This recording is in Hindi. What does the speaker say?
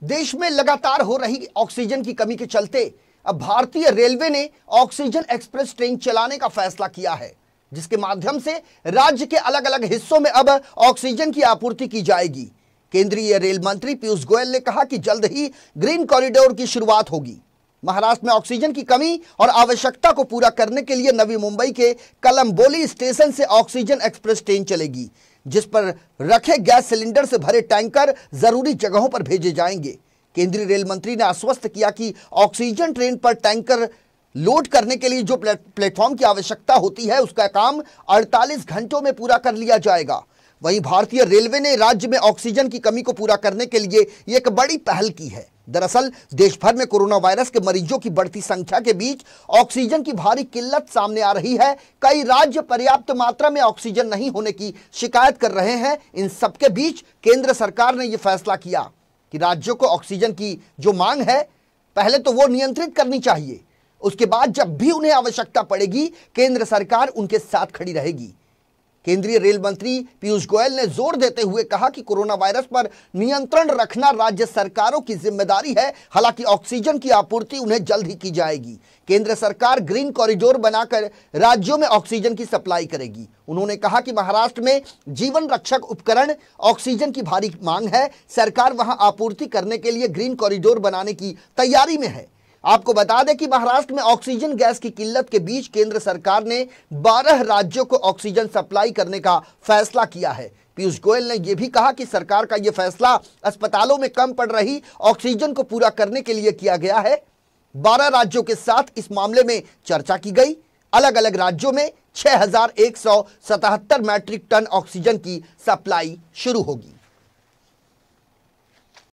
देश में लगातार हो रही ऑक्सीजन की कमी के चलते अब भारतीय रेलवे ने ऑक्सीजन एक्सप्रेस ट्रेन चलाने का फैसला किया है, जिसके माध्यम से राज्य के अलग अलग हिस्सों में अब ऑक्सीजन की आपूर्ति की जाएगी। केंद्रीय रेल मंत्री पीयूष गोयल ने कहा कि जल्द ही ग्रीन कॉरिडोर की शुरुआत होगी। महाराष्ट्र में ऑक्सीजन की कमी और आवश्यकता को पूरा करने के लिए नवी मुंबई के कलंबोली स्टेशन से ऑक्सीजन एक्सप्रेस ट्रेन चलेगी, जिस पर रखे गैस सिलेंडर से भरे टैंकर जरूरी जगहों पर भेजे जाएंगे। केंद्रीय रेल मंत्री ने आश्वस्त किया कि ऑक्सीजन ट्रेन पर टैंकर लोड करने के लिए जो प्लेटफॉर्म की आवश्यकता होती है, उसका काम 48 घंटों में पूरा कर लिया जाएगा। वहीं भारतीय रेलवे ने राज्य में ऑक्सीजन की कमी को पूरा करने के लिए एक बड़ी पहल की है। दरअसल देश भर में कोरोना वायरस के मरीजों की बढ़ती संख्या के बीच ऑक्सीजन की भारी किल्लत सामने आ रही है। कई राज्य पर्याप्त मात्रा में ऑक्सीजन नहीं होने की शिकायत कर रहे हैं। इन सबके बीच केंद्र सरकार ने यह फैसला किया कि राज्यों को ऑक्सीजन की जो मांग है, पहले तो वो नियंत्रित करनी चाहिए। उसके बाद जब भी उन्हें आवश्यकता पड़ेगी, केंद्र सरकार उनके साथ खड़ी रहेगी। केंद्रीय रेल मंत्री पीयूष गोयल ने जोर देते हुए कहा कि कोरोना वायरस पर नियंत्रण रखना राज्य सरकारों की जिम्मेदारी है। हालांकि ऑक्सीजन की आपूर्ति उन्हें जल्द ही की जाएगी। केंद्र सरकार ग्रीन कॉरिडोर बनाकर राज्यों में ऑक्सीजन की सप्लाई करेगी। उन्होंने कहा कि महाराष्ट्र में जीवन रक्षक उपकरण ऑक्सीजन की भारी मांग है। सरकार वहां आपूर्ति करने के लिए ग्रीन कॉरिडोर बनाने की तैयारी में है। आपको बता दें कि महाराष्ट्र में ऑक्सीजन गैस की किल्लत के बीच केंद्र सरकार ने 12 राज्यों को ऑक्सीजन सप्लाई करने का फैसला किया है। पीयूष गोयल ने यह भी कहा कि सरकार का यह फैसला अस्पतालों में कम पड़ रही ऑक्सीजन को पूरा करने के लिए किया गया है। 12 राज्यों के साथ इस मामले में चर्चा की गई। अलग अलग राज्यों में 6177 मैट्रिक टन ऑक्सीजन की सप्लाई शुरू होगी।